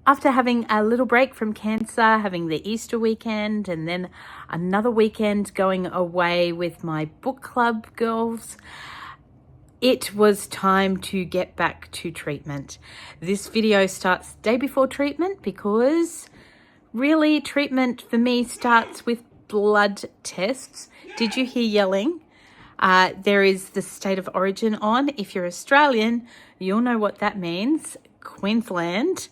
After having a little break from cancer, having the Easter weekend and then another weekend going away with my book club girls, it was time to get back to treatment. This video starts day before treatment because really treatment for me starts with blood tests. Did you hear yelling? There is the state of origin on. If you're Australian, you'll know what that means. Queensland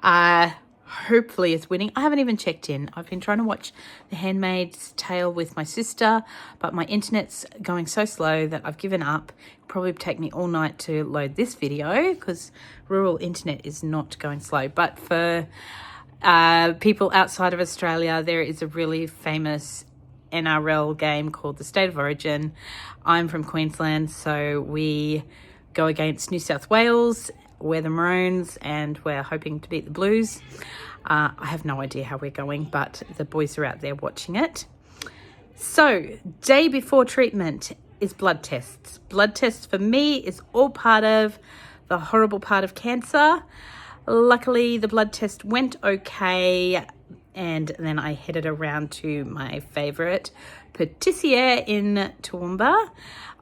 hopefully is winning. I haven't even checked in. I've been trying to watch The Handmaid's Tale with my sister, but my internet's going so slow that I've given up. It'll probably take me all night to load this video because rural internet is not going slow. But for people outside of Australia, there is a really famous NRL game called the State of Origin. I'm from Queensland, so we go against New South Wales. We're the Maroons and we're hoping to beat the Blues. I have no idea how we're going, but the boys are out there watching it. So, day before treatment is blood tests. Blood tests for me is all part of the horrible part of cancer. Luckily, the blood test went okay, and then I headed around to my favourite patissier in Toowoomba.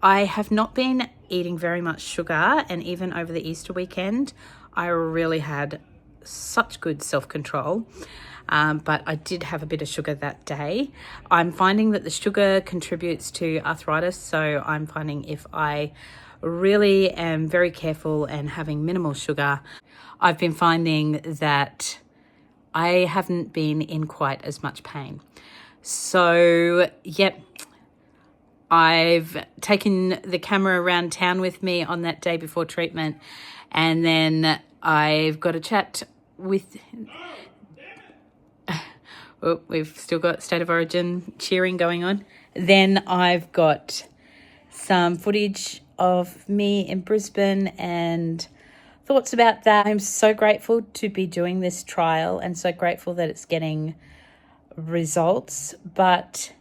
I have not been eating very much sugar, and even over the Easter weekend, I really had such good self-control. But I did have a bit of sugar that day. I'm finding that the sugar contributes to arthritis, so I'm finding if I really am very careful and having minimal sugar, I've been finding that I haven't been in quite as much pain. So, yep, I've taken the camera around town with me on that day before treatment, and then I've got a chat with... Oh, we've still got State of Origin cheering going on. Then I've got some footage of me in Brisbane and thoughts about that. I'm so grateful to be doing this trial and so grateful that it's getting results, but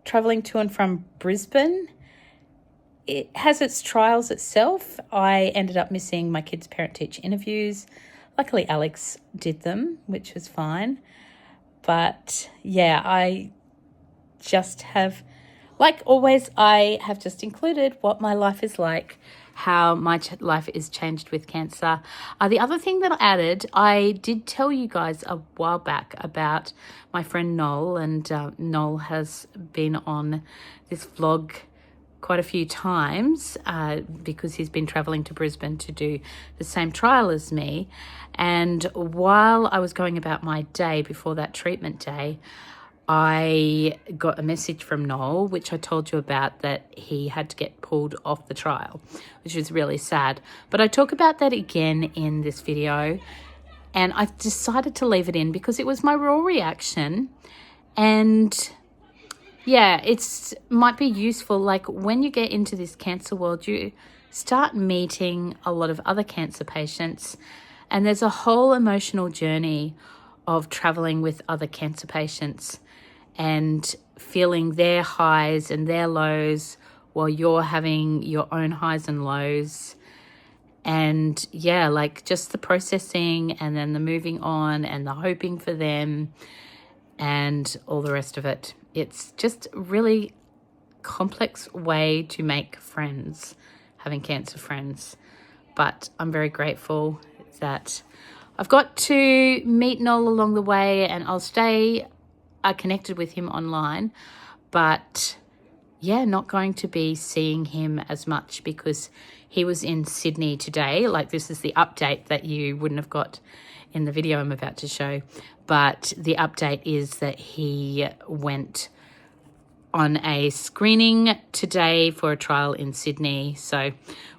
traveling to and from Brisbane, it has its trials itself. I ended up missing my kids' parent-teacher interviews. Luckily, Alex did them, which was fine. But yeah, I just have, like always, I have just included what my life is like, how my life is changed with cancer. The other thing that I added, I did tell you guys a while back about my friend Noel, and Noel has been on this vlog quite a few times because he's been traveling to Brisbane to do the same trial as me. And while I was going about my day before that treatment day, I got a message from Noel, which I told you about, that he had to get pulled off the trial, which was really sad. But I talk about that again in this video, and I decided to leave it in because it was my raw reaction. And yeah, it's might be useful. Like when you get into this cancer world, you start meeting a lot of other cancer patients, and there's a whole emotional journey of traveling with other cancer patients and feeling their highs and their lows while you're having your own highs and lows. And yeah, like just the processing and then the moving on and the hoping for them and all the rest of it. It's just a really complex way to make friends, having cancer friends. But I'm very grateful that I've got to meet Noel along the way, and I'll stay connected with him online. But yeah, not going to be seeing him as much because he was in Sydney today. Like this is the update that you wouldn't have got in the video I'm about to show. But the update is that he went on a screening today for a trial in Sydney. So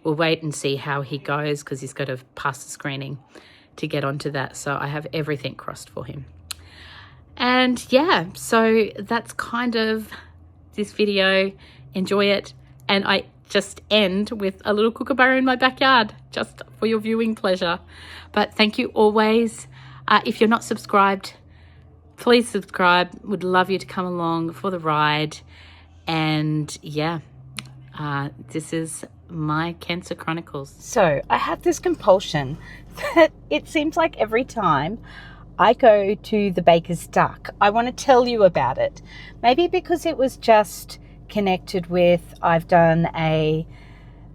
we'll wait and see how he goes because he's got to pass the screening to get onto that. So I have everything crossed for him. And yeah, so that's kind of this video. Enjoy it. And I just end with a little kookaburra in my backyard just for your viewing pleasure. But thank you always. If you're not subscribed, please subscribe. Would love you to come along for the ride. And yeah, this is my Cancer Chronicles. So I had this compulsion that it seems like every time I go to the Baker's Duck, I want to tell you about it. Maybe because it was just connected with, I've done a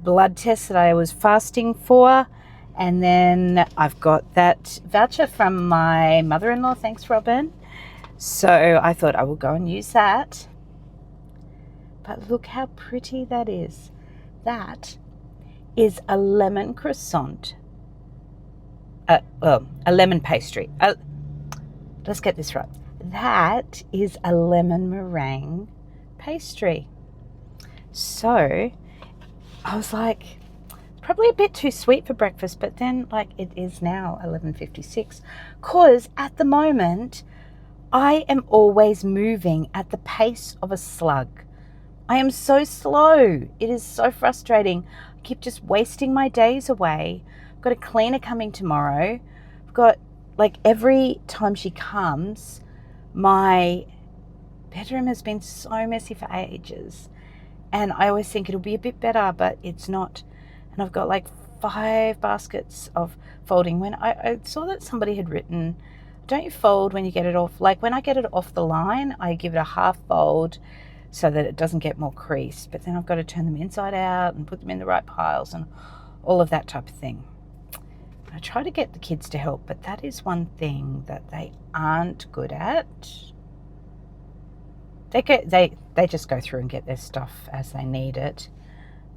blood test that I was fasting for, and then I've got that voucher from my mother-in-law. Thanks, Robin. So I thought I will go and use that. But look how pretty that is. That is a lemon croissant. Well, a lemon pastry. Let's get this right. That is a lemon meringue pastry. So I was like, probably a bit too sweet for breakfast, but then like it is now 11:56, because at the moment I am always moving at the pace of a slug. I am so slow. It is so frustrating. I keep just wasting my days away. I've got a cleaner coming tomorrow. I've got, like, every time she comes, my bedroom has been so messy for ages. And I always think it'll be a bit better, but it's not. And I've got like 5 baskets of folding. When I saw that somebody had written, don't you fold when you get it off? Like when I get it off the line, I give it a half fold so that it doesn't get more creased. But then I've got to turn them inside out and put them in the right piles and all of that type of thing. I try to get the kids to help, but that is one thing that they aren't good at. They just go through and get their stuff as they need it.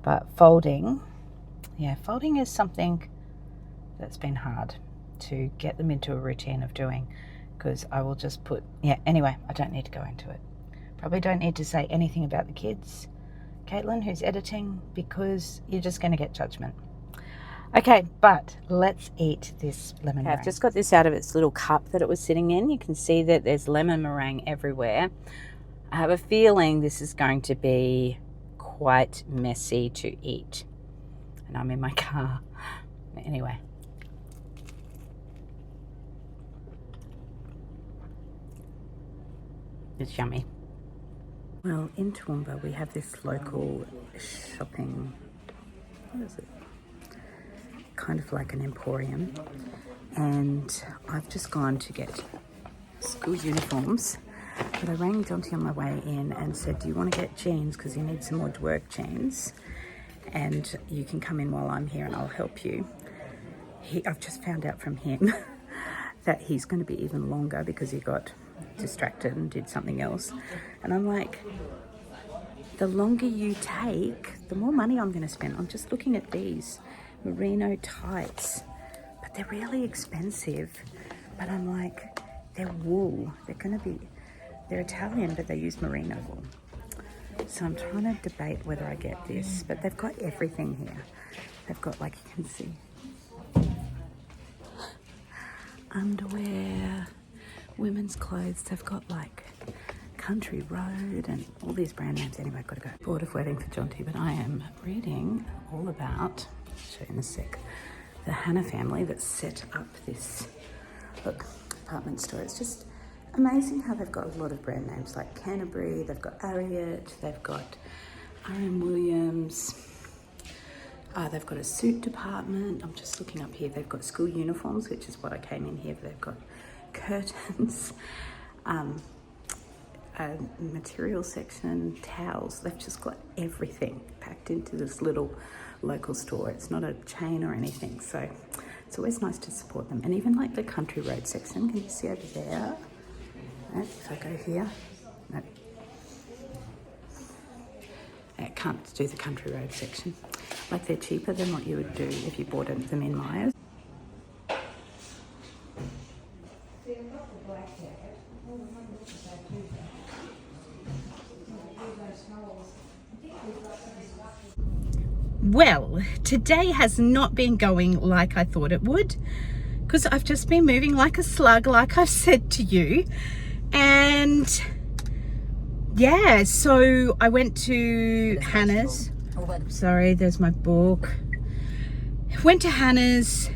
But folding is something that's been hard to get them into a routine of doing, because I will just put, anyway, I don't need to go into it. Probably don't need to say anything about the kids, Caitlin, who's editing, because you're just going to get judgment. Okay, but let's eat this lemon meringue. I've just got this out of its little cup that it was sitting in. You can see that there's lemon meringue everywhere. I have a feeling this is going to be quite messy to eat. And I'm in my car. Anyway. It's yummy. Well, in Toowoomba we have this local shopping, what is it? Kind of like an emporium. And I've just gone to get school uniforms. But I rang Jonty on my way in and said, do you want to get jeans? Because he needs some more work jeans. And you can come in while I'm here and I'll help you. I've just found out from him that he's going to be even longer because he got distracted and did something else. And I'm like, the longer you take, the more money I'm going to spend. I'm just looking at these merino tights, but they're really expensive. But I'm like, they're wool. They're Italian, but they use merino wool. So I'm trying to debate whether I get this, but they've got everything here. They've got, like you can see, underwear, women's clothes. They've got like Country Road and all these brand names. Anyway, I've got to go. Bored of waiting for Jonty, but I am reading all about, I'll show you in a sec, the Hannah family that set up this, department store. It's just amazing how they've got a lot of brand names like Canterbury, they've got Ariat, they've got R.M. Williams, they've got a suit department. I'm just looking up here. They've got school uniforms, which is what I came in here. They've got curtains, a material section, towels. They've just got everything packed into this little local store. It's not a chain or anything, so it's always nice to support them. And even like the Country Road section, can you see over there? If I go here, no. I can't do the Country Road section. Like they're cheaper than what you would do if you bought them in Myers. Well, today has not been going like I thought it would, because I've just been moving like a slug, like I've said to you. And yeah, so I went to Hannah's. Sorry, there's my book. Went to Hannah's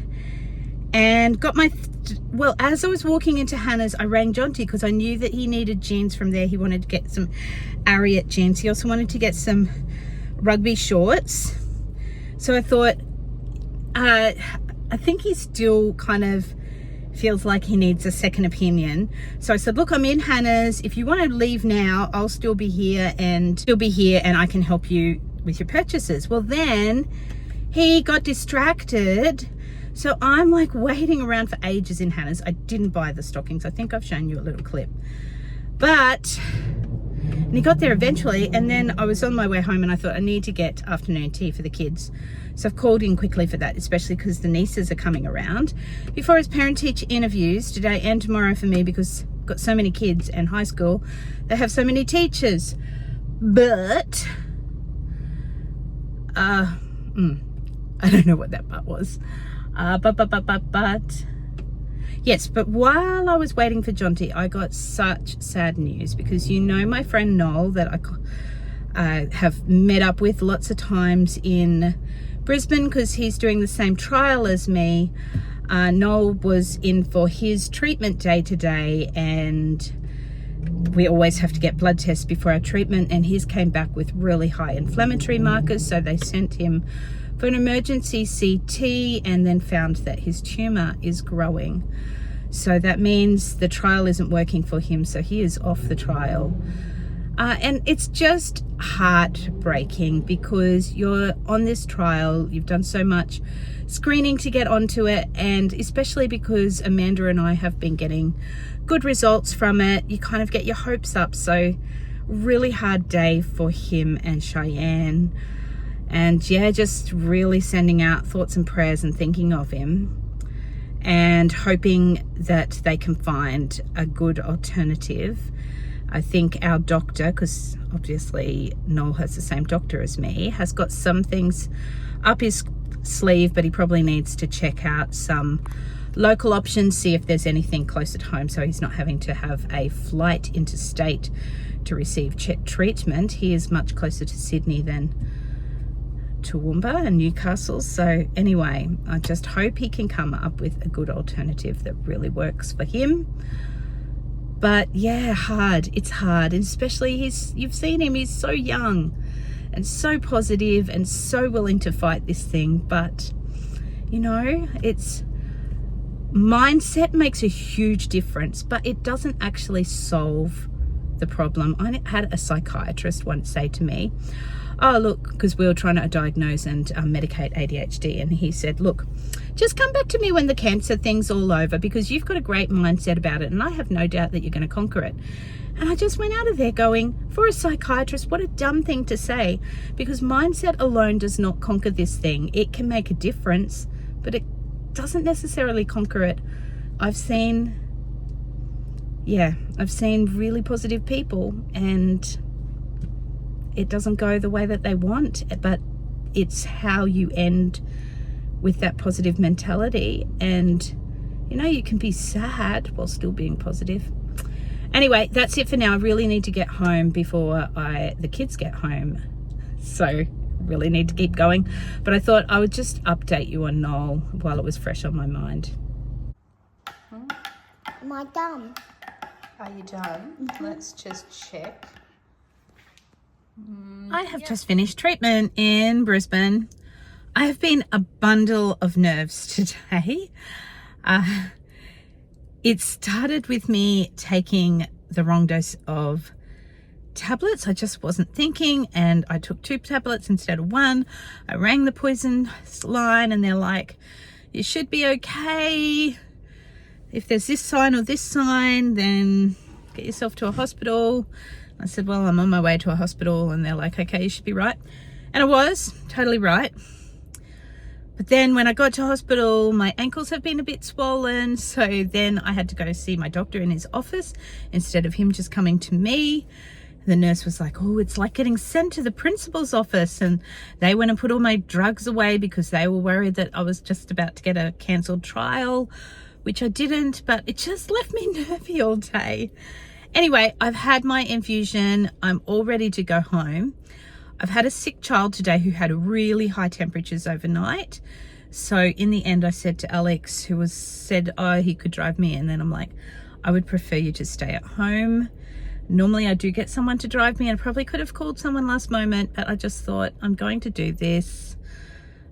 and got my, well, as I was walking into Hannah's, I rang Jonty because I knew that he needed jeans from there. He wanted to get some Ariat jeans. He also wanted to get some rugby shorts. So I thought, I think he still kind of feels like he needs a second opinion. So I said, look, I'm in Hannah's. If you want to leave now, I'll still be here and I can help you with your purchases. Well, then he got distracted. So I'm like waiting around for ages in Hannah's. I didn't buy the stockings. I think I've shown you a little clip. And he got there eventually, and then I was on my way home and I thought I need to get afternoon tea for the kids. So I've called in quickly for that, especially because the nieces are coming around before his parent-teacher interviews today and tomorrow for me, because I've got so many kids and high school, they have so many teachers. But I don't know what that part was. Yes, but while I was waiting for Jonty, I got such sad news, because you know my friend Noel that I have met up with lots of times in Brisbane, because he's doing the same trial as me. Noel was in for his treatment day today, and we always have to get blood tests before our treatment, and his came back with really high inflammatory markers, so they sent him for an emergency CT and then found that his tumor is growing. So that means the trial isn't working for him, so he is off the trial. And it's just heartbreaking, because you're on this trial, you've done so much screening to get onto it, and especially because Amanda and I have been getting good results from it, you kind of get your hopes up. So really hard day for him and Cheyenne. And yeah, just really sending out thoughts and prayers and thinking of him, and hoping that they can find a good alternative. I think our doctor, because obviously Noel has the same doctor as me, has got some things up his sleeve, but he probably needs to check out some local options, see if there's anything close at home, so he's not having to have a flight interstate to receive treatment. He is much closer to Sydney than Toowoomba and Newcastle. So anyway, I just hope he can come up with a good alternative that really works for him. But yeah, it's hard, and especially you've seen him, he's so young and so positive and so willing to fight this thing. But you know, it's mindset makes a huge difference, but it doesn't actually solve the problem. I had a psychiatrist once say to me, oh look, because we were trying to diagnose and medicate ADHD, and he said, look, just come back to me when the cancer thing's all over, because you've got a great mindset about it, and I have no doubt that you're going to conquer it. And I just went out of there going, for a psychiatrist, what a dumb thing to say, because mindset alone does not conquer this thing. It can make a difference, but it doesn't necessarily conquer it. I've seen really positive people, and it doesn't go the way that they want, but it's how you end with that positive mentality. And you know, you can be sad while still being positive. Anyway, that's it for now. I really need to get home before the kids get home, so really need to keep going. But I thought I would just update you on Noel while it was fresh on my mind. Am I done? Are you done? Let's just check. I have just finished treatment in Brisbane. I have been a bundle of nerves today. It started with me taking the wrong dose of tablets. I just wasn't thinking, and I took 2 tablets instead of 1. I rang the poison line, and they're like, you should be okay. If there's this sign or this sign, then get yourself to a hospital. I said, well, I'm on my way to a hospital, and they're like, okay, you should be right. And I was totally right. But then when I got to hospital, my ankles have been a bit swollen. So then I had to go see my doctor in his office instead of him just coming to me. The nurse was like, oh, it's like getting sent to the principal's office. And they went and put all my drugs away because they were worried that I was just about to get a cancelled trial, which I didn't, but it just left me nervy all day. Anyway, I've had my infusion. I'm all ready to go home. I've had a sick child today who had really high temperatures overnight. So in the end, I said to Alex, who said, oh, he could drive me. And then I'm like, I would prefer you to stay at home. Normally I do get someone to drive me, and I probably could have called someone last moment, but I just thought, I'm going to do this.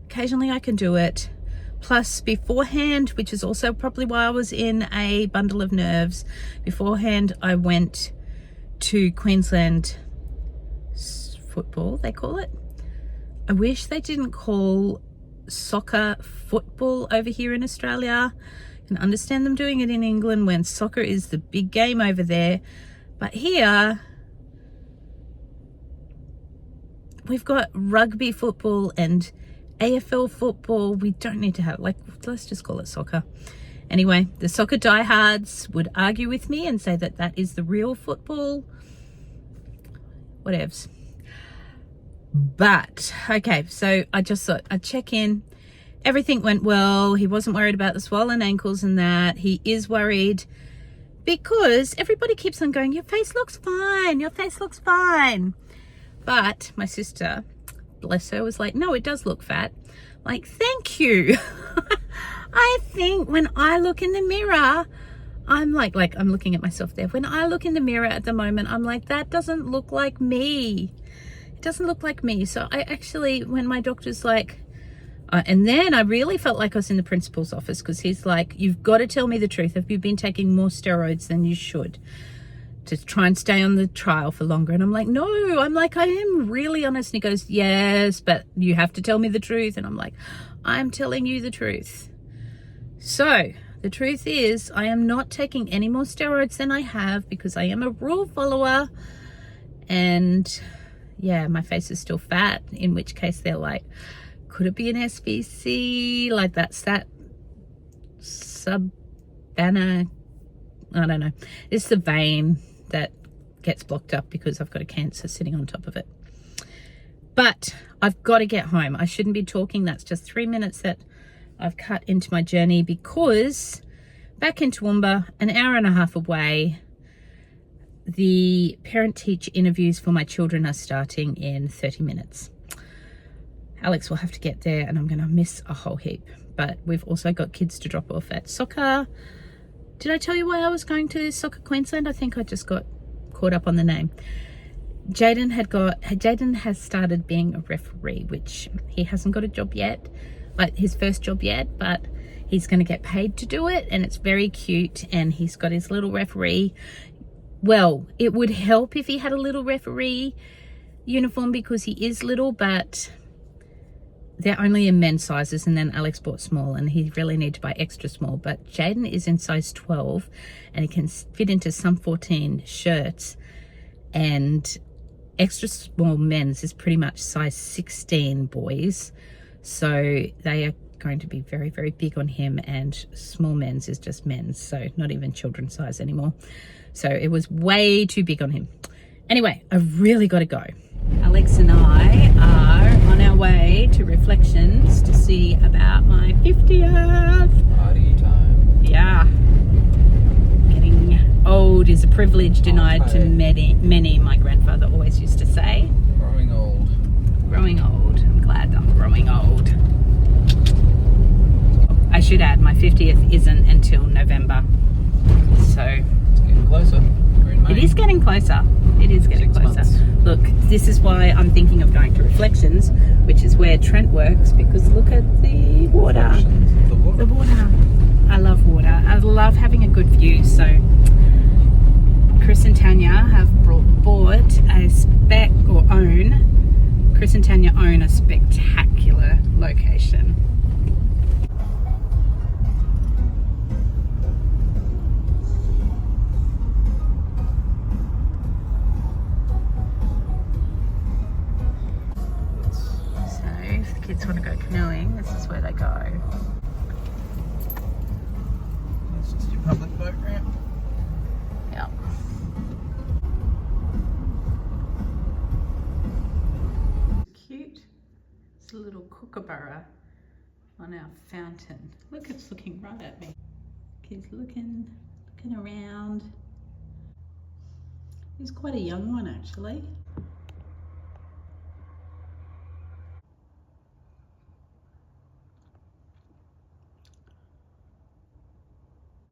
Occasionally I can do it. Plus beforehand, which is also probably why I was in a bundle of nerves, beforehand I went to Queensland football, they call it. I wish they didn't call soccer football over here in Australia. I can understand them doing it in England when soccer is the big game over there. But here, we've got rugby football and AFL football. We don't need to have, like, let's just call it soccer. Anyway, the soccer diehards would argue with me and say that that is the real football. Whatevs. But, okay, so I just thought I'd check in. Everything went well. He wasn't worried about the swollen ankles and that. He is worried because everybody keeps on going, your face looks fine, your face looks fine. But my sister, bless her, was like, no, it does look fat. Like, thank you. I think when I look in the mirror, I'm like I'm looking at myself there. When I look in the mirror at the moment, I'm like, that doesn't look like me. It doesn't look like me. So I actually, when my doctor's like, and then I really felt like I was in the principal's office, because he's like, you've got to tell me the truth. Have you been taking more steroids than you should to try and stay on the trial for longer? And I'm like, no, I'm like, I am really honest. And he goes, yes, but you have to tell me the truth. And I'm like, I'm telling you the truth. So the truth is, I am not taking any more steroids than I have, because I am a rule follower. And yeah, my face is still fat, in which case they're like, could it be an SBC? Like, that's that subbanner, I don't know. It's the vein that gets blocked up because I've got a cancer sitting on top of it. But I've got to get home. I shouldn't be talking. That's just 3 minutes that I've cut into my journey, because back in Toowoomba, an hour and a half away, the parent-teach interviews for my children are starting in 30 minutes. Alex will have to get there and I'm going to miss a whole heap. But we've also got kids to drop off at soccer. Did I tell you why I was going to Soccer Queensland? I think I just got caught up on the name. Jaden has started being a referee, which he hasn't got a job yet, like his first job yet, but he's going to get paid to do it, and it's very cute. And he's got his little referee. Well, it would help if he had a little referee uniform, because he is little, but they're only in men's sizes, and then Alex bought small, and he really needed to buy extra small. But Jaden is in size 12 and he can fit into some 14 shirts, and extra small men's is pretty much size 16 boys. So they are going to be very, very big on him, and small men's is just men's, so not even children's size anymore. So it was way too big on him. Anyway, I've really got to go. Alex and I are on our way to Reflections to see about my 50th. Party time. Yeah. Getting old is a privilege denied to many, my grandfather always used to say. Growing old. Growing old. I'm glad I'm growing old. I should add, my 50th isn't until November. So It's getting closer. We're in May. it is getting closer. It is getting 6 closer. months. Look, this is why I'm thinking of going to Reflections, which is where Trent works, because look at the water. Reflections of the water. The water. I love water. I love having a good view. So Chris and Tanya have bought a Chris and Tanya own a spectacular location. Kids want to go canoeing, this is where they go. It's just your public boat ramp. Yeah. Cute. It's a little kookaburra on our fountain. Look, it's looking right at me. He's looking around. He's quite a young one, actually.